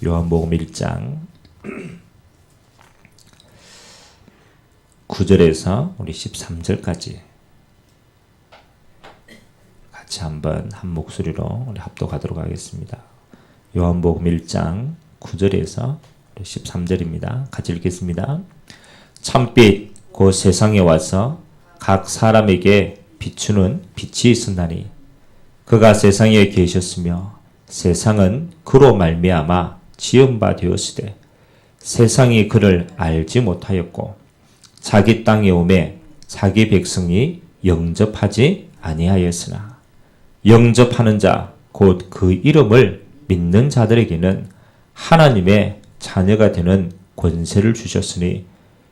요한복음 1장 9절에서 우리 13절까지 같이 한번 한 목소리로 우리 합독하도록 하겠습니다. 요한복음 1장 9절에서 13절입니다. 같이 읽겠습니다. 참빛 곧 세상에 와서 각 사람에게 비추는 빛이 있었나니 그가 세상에 계셨으며 세상은 그로 말미암아 지은 바 되었으되 세상이 그를 알지 못하였고 자기 땅에 오매 자기 백성이 영접하지 아니하였으나 영접하는 자 곧 그 이름을 믿는 자들에게는 하나님의 자녀가 되는 권세를 주셨으니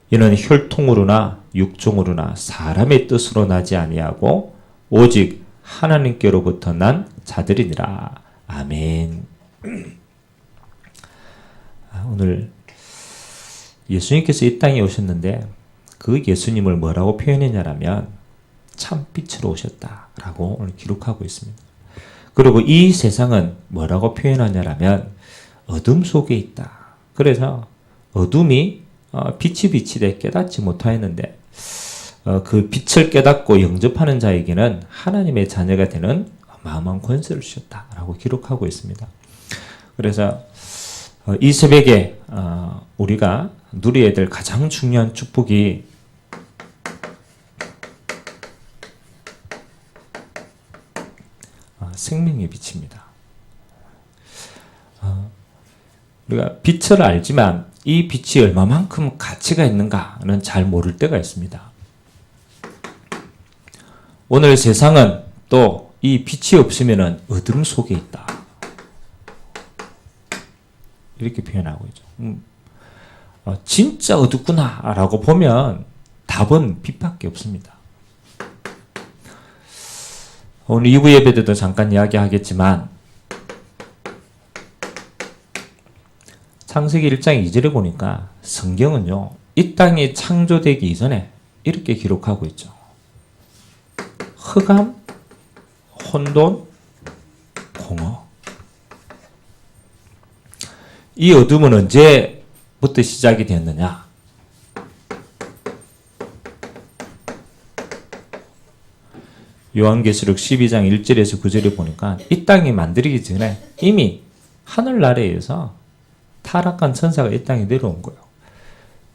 이는 혈통으로나 육종으로나 사람의 뜻으로 나지 아니하고 오직 하나님께로부터 난 자들이니라. 아멘. 오늘 예수님께서 이 땅에 오셨는데 그 예수님을 뭐라고 표현했냐라면 참빛으로 오셨다라고 오늘 기록하고 있습니다. 그리고 이 세상은 뭐라고 표현하냐라면 어둠 속에 있다. 그래서 어둠이 빛이 돼 깨닫지 못하였는데 그 빛을 깨닫고 영접하는 자에게는 하나님의 자녀가 되는 어마어마한 권세를 주셨다라고 기록하고 있습니다. 그래서 이 새벽에 우리가 누려야 될 가장 중요한 축복이 생명의 빛입니다. 우리가 빛을 알지만 이 빛이 얼마만큼 가치가 있는가는 잘 모를 때가 있습니다. 오늘 세상은 또 이 빛이 없으면 어둠 속에 있다. 이렇게 표현하고 있죠. 진짜 어둡구나 라고 보면 답은 빛밖에 없습니다. 오늘 2부 예배 때도 잠깐 이야기하겠지만 창세기 1장 2절에 보니까 성경은요, 이 땅이 창조되기 이전에 이렇게 기록하고 있죠. 흑암, 혼돈, 공허. 이 어둠은 언제부터 시작이 되었느냐? 요한계시록 12장 1절에서 9절에 보니까 이 땅이 만들기 전에 이미 하늘나라에서 타락한 천사가 이 땅에 내려온 거예요.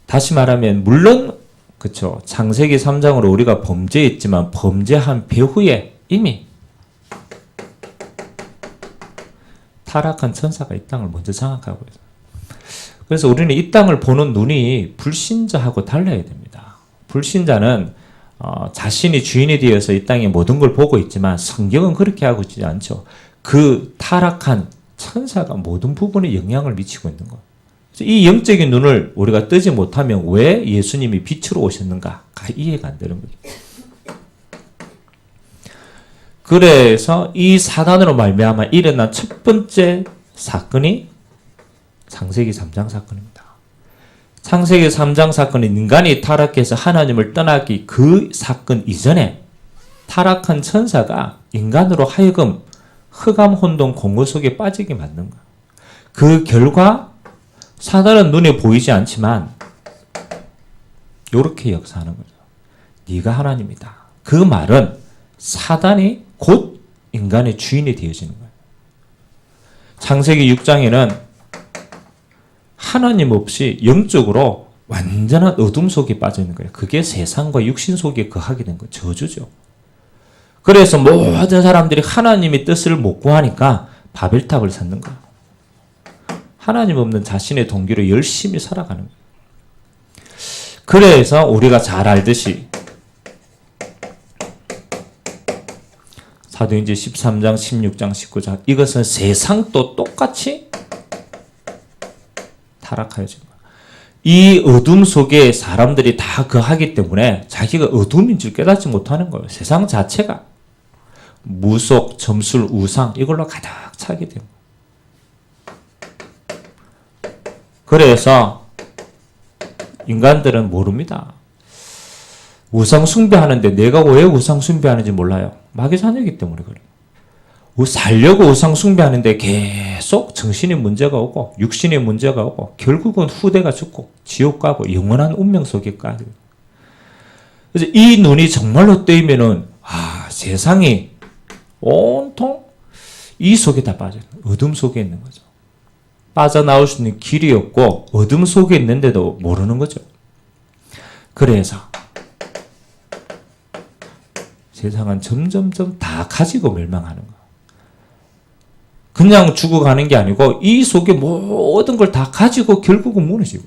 다시 말하면 물론 그렇죠. 창세기 3장으로 우리가 범죄했지만 범죄한 배후에 이미 타락한 천사가 이 땅을 먼저 장악하고 있어요. 그래서 우리는 이 땅을 보는 눈이 불신자하고 달라야 됩니다. 불신자는 자신이 주인이 되어서 이 땅의 모든 걸 보고 있지만 성경은 그렇게 하고 있지 않죠. 그 타락한 천사가 모든 부분에 영향을 미치고 있는 거예요. 이 영적인 눈을 우리가 뜨지 못하면 왜 예수님이 빛으로 오셨는가가 이해가 안 되는 거죠. 그래서 이 사단으로 말미암아 일어난 첫 번째 사건이 창세기 3장 사건입니다. 창세기 3장 사건은 인간이 타락해서 하나님을 떠나기 그 사건 이전에 타락한 천사가 인간으로 하여금 흑암, 혼돈, 공허 속에 빠지게 만든 거예요. 그 결과 사단은 눈에 보이지 않지만 이렇게 역사하는 거죠. 네가 하나님이다. 그 말은 사단이 곧 인간의 주인이 되어지는 거예요. 창세기 6장에는 하나님 없이 영적으로 완전한 어둠 속에 빠져 있는 거예요. 그게 세상과 육신 속에 거하게 된 거예요. 저주죠. 그래서 모든 사람들이 하나님의 뜻을 못 구하니까 바벨탑을 쌓는 거예요. 하나님 없는 자신의 동기로 열심히 살아가는 거예요. 그래서 우리가 잘 알듯이 사도행전 13장, 16장, 19장 이것은 세상도 똑같이 타락하여진 거예요. 이 어둠 속에 사람들이 다 거하기 때문에 자기가 어둠인 줄 깨닫지 못하는 거예요. 세상 자체가 무속, 점술, 우상 이걸로 가득 차게 됩니다. 그래서 인간들은 모릅니다. 우상 숭배하는데 내가 왜 우상 숭배하는지 몰라요. 마귀 자녀이기 때문에 그래요. 살려고 우상 숭배하는데 계속 정신의 문제가 오고 육신의 문제가 오고 결국은 후대가 죽고 지옥 가고 영원한 운명 속에 가요. 그래서 이 눈이 정말로 뜨이면은 세상이 온통 이 속에 다 빠져요. 어둠 속에 있는 거죠. 빠져나올 수 있는 길이 없고 어둠 속에 있는데도 모르는 거죠. 그래서 세상은 점점점 다 가지고 멸망하는 거예요. 그냥 죽어가는 게 아니고 이 속에 모든 걸 다 가지고 결국은 무너지고.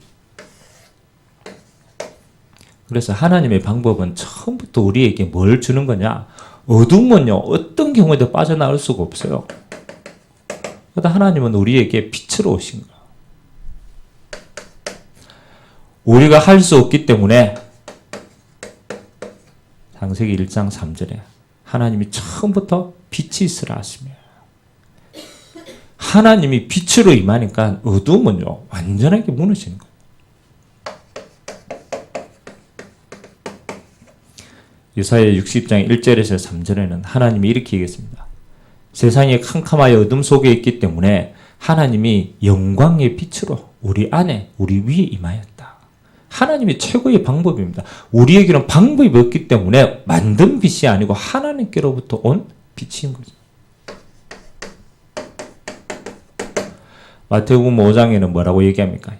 그래서 하나님의 방법은 처음부터 우리에게 뭘 주는 거냐? 어둠은요, 어떤 경우에도 빠져나올 수가 없어요. 그러다 하나님은 우리에게 빛으로 오신 거예요. 우리가 할 수 없기 때문에 창세기 1장 3절에 하나님이 처음부터 빛이 있으라 하시며 하나님이 빛으로 임하니까 어둠은요 완전하게 무너지는 거예요. 이사야 60장 1절에서 3절에는 하나님이 이렇게 얘기했습니다. 세상이 캄캄하여 어둠 속에 있기 때문에 하나님이 영광의 빛으로 우리 안에 우리 위에 임하였다. 하나님이 최고의 방법입니다. 우리에게는 방법이 없기 때문에 만든 빛이 아니고 하나님께로부터 온 빛인 거죠. 마태복음 5장에는 뭐라고 얘기합니까?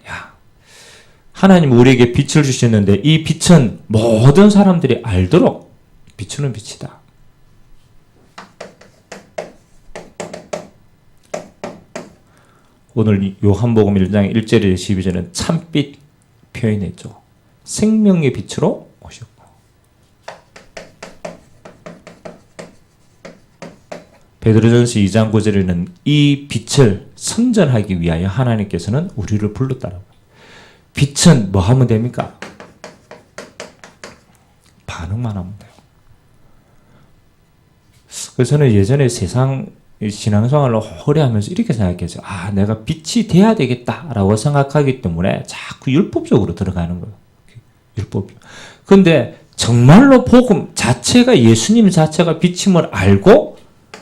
하나님 우리에게 빛을 주셨는데 이 빛은 모든 사람들이 알도록 비추는 빛이다. 오늘 요한복음 1장 1절에서 12절은 참빛 표현했죠. 생명의 빛으로 오셨고 베드로전서 2장 9절에는 이 빛을 선전하기 위하여 하나님께서는 우리를 불렀다라고. 빛은 뭐 하면 됩니까? 반응만 하면 돼요. 그래서 저는 예전에 세상 신앙생활을 오래 하면서 이렇게 생각했어요. 내가 빛이 돼야 되겠다라고 생각하기 때문에 자꾸 율법적으로 들어가는 거예요. 율법이요. 근데 정말로 복음 자체가 예수님 자체가 빛임을 알고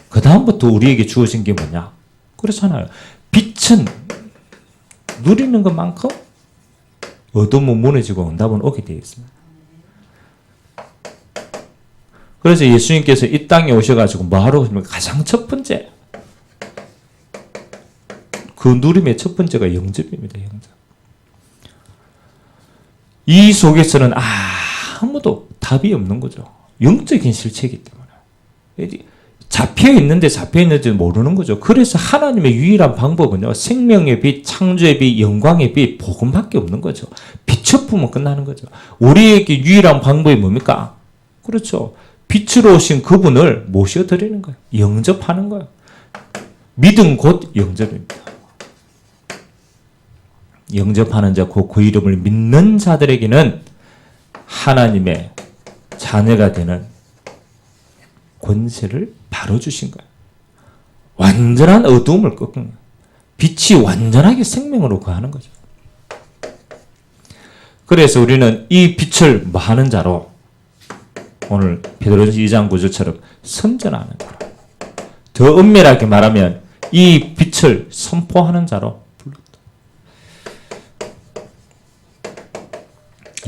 그 다음부터 우리에게 주어진 게 뭐냐? 그렇잖아요. 빛은 누리는 것만큼 어둠은 무너지고 응답은 오게 되어 있습니다. 그래서 예수님께서 이 땅에 오셔가지고 뭐하러 오십니까? 가장 첫 번째 그 누림의 첫 번째가 영접입니다. 영접. 이 속에서는 아무도 답이 없는 거죠. 영적인 실체이기 때문에 잡혀있는데 잡혀있는지 모르는 거죠. 그래서 하나님의 유일한 방법은요, 생명의 빛, 창조의 빛, 영광의 빛, 복음밖에 없는 거죠. 빛을 끝나는 거죠. 우리에게 유일한 방법이 뭡니까? 그렇죠. 빛으로 오신 그분을 모셔드리는 거예요. 영접하는 거예요. 믿음 곧 영접입니다. 영접하는 자, 그 이름을 믿는 자들에게는 하나님의 자녀가 되는 권세를 바로 주신 거예요. 완전한 어두움을 꺾은 거예요. 빛이 완전하게 생명으로 거하는 거죠. 그래서 우리는 이 빛을 뭐 하는 자로 오늘 베드로전서 2장 9절처럼 선전하는 자로, 더 엄밀하게 말하면 이 빛을 선포하는 자로 불렀다.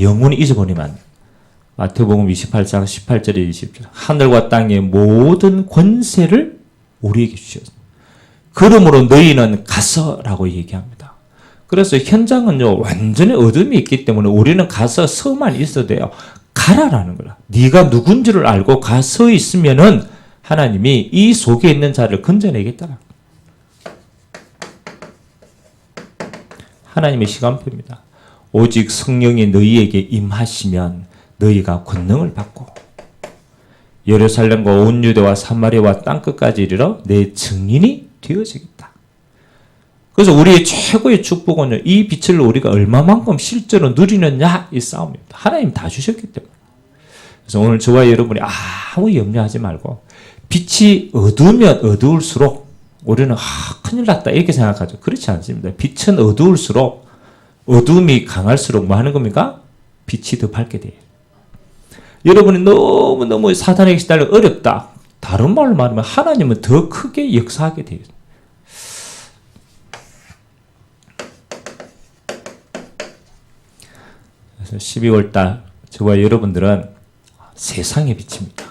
영원히 잊어버리면 마태복음 28장 18절에 20절 하늘과 땅의 모든 권세를 우리에게 주셨습니다. 그러므로 너희는 가서라고 얘기합니다. 그래서 현장은요 완전히 어둠이 있기 때문에 우리는 가서 서만 있어도 돼요. 가라라는 거라. 네가 누군지를 알고 가서 있으면은 하나님이 이 속에 있는 자를 건져내겠다. 하나님의 시간표입니다. 오직 성령이 너희에게 임하시면 너희가 권능을 받고 예루살렘과 온 유대와 사마리아와 땅끝까지 이르러 내 증인이 되어지겠다. 그래서 우리의 최고의 축복은요, 이 빛을 우리가 얼마만큼 실제로 누리느냐 이 싸움입니다. 하나님 다 주셨기 때문에. 그래서 오늘 저와 여러분이 아무 염려하지 말고 빛이 어두우면 어두울수록 우리는 큰일 났다 이렇게 생각하죠. 그렇지 않습니다. 빛은 어두울수록 어둠이 강할수록 뭐 하는 겁니까? 빛이 더 밝게 돼요. 여러분이 너무너무 사탄에게 시달려 어렵다. 다른 말로 말하면 하나님은 더 크게 역사하게 되어 있습니다. 그래서 12월 달 저와 여러분들은 세상의 빛입니다.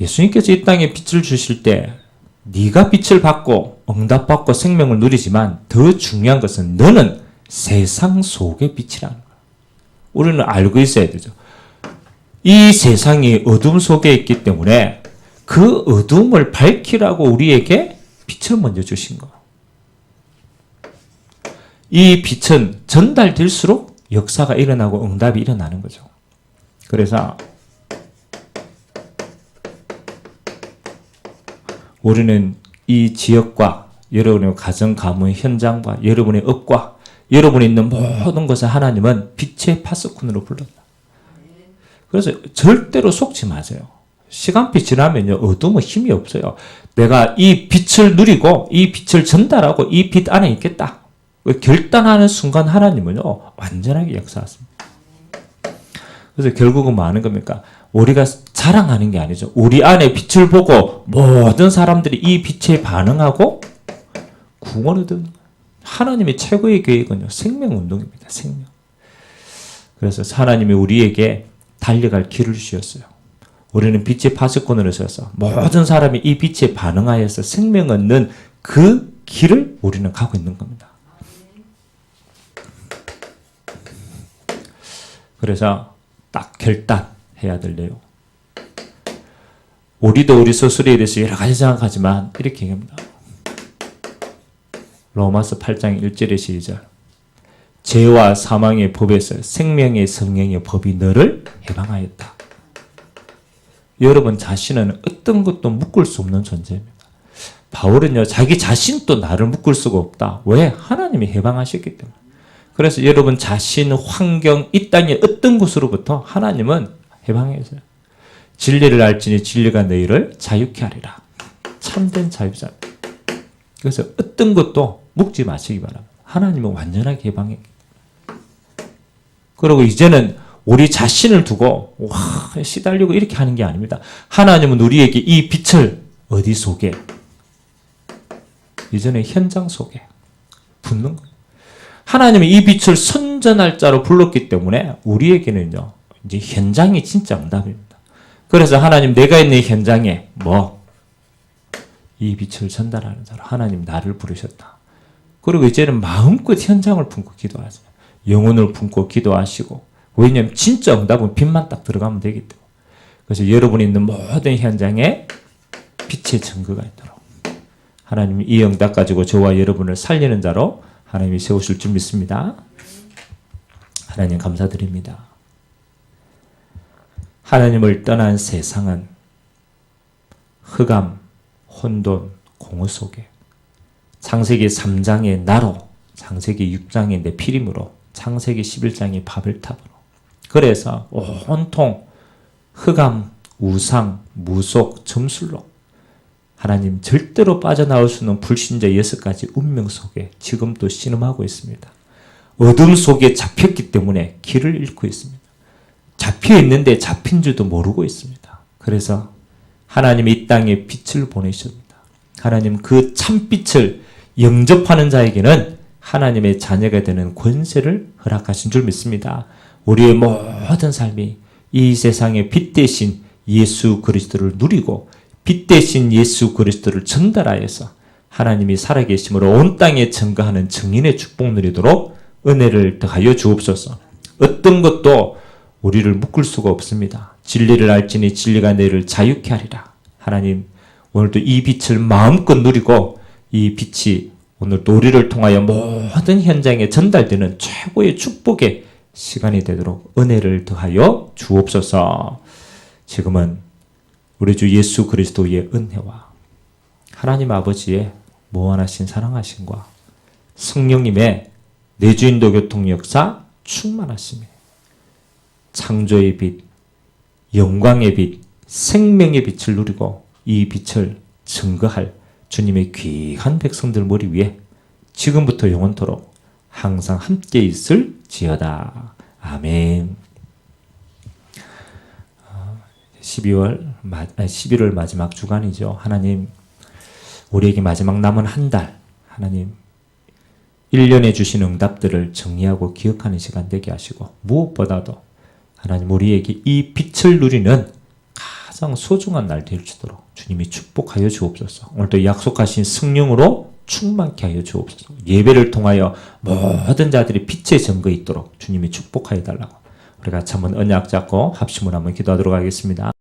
예수님께서 이 땅에 빛을 주실 때 네가 빛을 받고 응답받고 생명을 누리지만 더 중요한 것은 너는 세상 속의 빛이라는 거예요. 우리는 알고 있어야 되죠. 이 세상이 어둠 속에 있기 때문에 그 어둠을 밝히라고 우리에게 빛을 먼저 주신 거예요. 이 빛은 전달될수록 역사가 일어나고 응답이 일어나는 거죠. 그래서 우리는 이 지역과 여러분의 가정, 가문, 현장과 여러분의 업과 여러분이 있는 모든 것을 하나님은 빛의 파수꾼으로 불렀다. 그래서 절대로 속지 마세요. 시간이 지나면요, 어둠은 힘이 없어요. 내가 이 빛을 누리고 이 빛을 전달하고 이 빛 안에 있겠다. 결단하는 순간 하나님은요, 완전하게 역사하십니다. 그래서 결국은 뭐 하는 겁니까? 우리가 자랑하는 게 아니죠. 우리 안에 빛을 보고 모든 사람들이 이 빛에 반응하고 구원을 얻는 거예요. 하나님의 최고의 계획은요, 생명운동입니다. 생명. 그래서 하나님이 우리에게 달려갈 길을 주셨어요. 우리는 빛의 파수꾼으로 서서 모든 사람이 이 빛에 반응하여서 생명 얻는 그 길을 우리는 가고 있는 겁니다. 그래서 딱 결단해야 될 내용. 우리도 우리 스스로에 대해서 여러 가지 생각하지만 이렇게 얘기합니다. 로마서 8장 1절의 시절. 죄와 사망의 법에서 생명의 성령의 법이 너를 해방하였다. 여러분 자신은 어떤 것도 묶을 수 없는 존재입니다. 바울은요, 자기 자신도 나를 묶을 수가 없다. 왜? 하나님이 해방하셨기 때문에. 그래서 여러분 자신, 환경, 이 땅의 어떤 것으로부터 하나님은 해방해서요. 진리를 알지니 진리가 너희를 자유케 하리라. 참된 자유자. 그래서 어떤 것도 묶지 마시기 바랍니다. 하나님은 완전하게 해방해. 그리고 이제는 우리 자신을 두고 시달리고 이렇게 하는 게 아닙니다. 하나님은 우리에게 이 빛을 어디 속에? 이전에 현장 속에 붙는 거예요. 하나님이 이 빛을 선전할 자로 불렀기 때문에 우리에게는요, 이제 현장이 진짜 응답입니다. 그래서 하나님, 내가 있는 현장에 이 빛을 전달하는 자로 하나님 나를 부르셨다. 그리고 이제는 마음껏 현장을 품고 기도하세요. 영혼을 품고 기도하시고. 왜냐하면 진짜 응답은 빛만 딱 들어가면 되기 때문에. 그래서 여러분이 있는 모든 현장에 빛의 증거가 있도록 하나님이 이 응답 가지고 저와 여러분을 살리는 자로 하나님이 세우실 줄 믿습니다. 하나님 감사드립니다. 하나님을 떠난 세상은 흑암, 혼돈, 공허 속에 창세기 3장의 나로, 창세기 6장의 네피림으로, 창세기 11장의 바벨탑으로, 그래서 온통 흑암, 우상, 무속, 점술로 하나님 절대로 빠져나올 수 없는 불신자 6가지 운명 속에 지금도 신음하고 있습니다. 어둠 속에 잡혔기 때문에 길을 잃고 있습니다. 잡혀 있는데 잡힌 줄도 모르고 있습니다. 그래서 하나님이 이 땅에 빛을 보내셨습니다. 하나님 그 참빛을 영접하는 자에게는 하나님의 자녀가 되는 권세를 허락하신 줄 믿습니다. 우리의 모든 삶이 이 세상의 빛 대신 예수 그리스도를 누리고 빛 대신 예수 그리스도를 전달하여서 하나님이 살아계심으로 온 땅에 증거하는 증인의 축복 누리도록 은혜를 더하여 주옵소서. 어떤 것도 우리를 묶을 수가 없습니다. 진리를 알지니 진리가 너희를 자유케 하리라. 하나님, 오늘도 이 빛을 마음껏 누리고 이 빛이 오늘도 우리를 통하여 모든 현장에 전달되는 최고의 축복의 시간이 되도록 은혜를 더하여 주옵소서. 지금은 우리 주 예수 그리스도의 은혜와 하나님 아버지의 무한하신 사랑하심과 성령님의 내주인도 교통 역사 충만하심에 창조의 빛, 영광의 빛, 생명의 빛을 누리고 이 빛을 증거할 주님의 귀한 백성들 머리 위에 지금부터 영원토록 항상 함께 있을지어다. 아멘. 11월 마지막 주간이죠. 하나님, 우리에게 마지막 남은 한 달, 하나님, 1년에 주신 응답들을 정리하고 기억하는 시간 되게 하시고, 무엇보다도 하나님, 우리에게 이 빛을 누리는 가장 소중한 날 되시도록 주님이 축복하여 주옵소서. 오늘도 약속하신 성령으로 충만케 하여 주옵소서. 예배를 통하여 모든 자들이 빛의 증거에 있도록 주님이 축복하여 달라고. 우리가 한번 언약 잡고 합심을 한번 기도하도록 하겠습니다.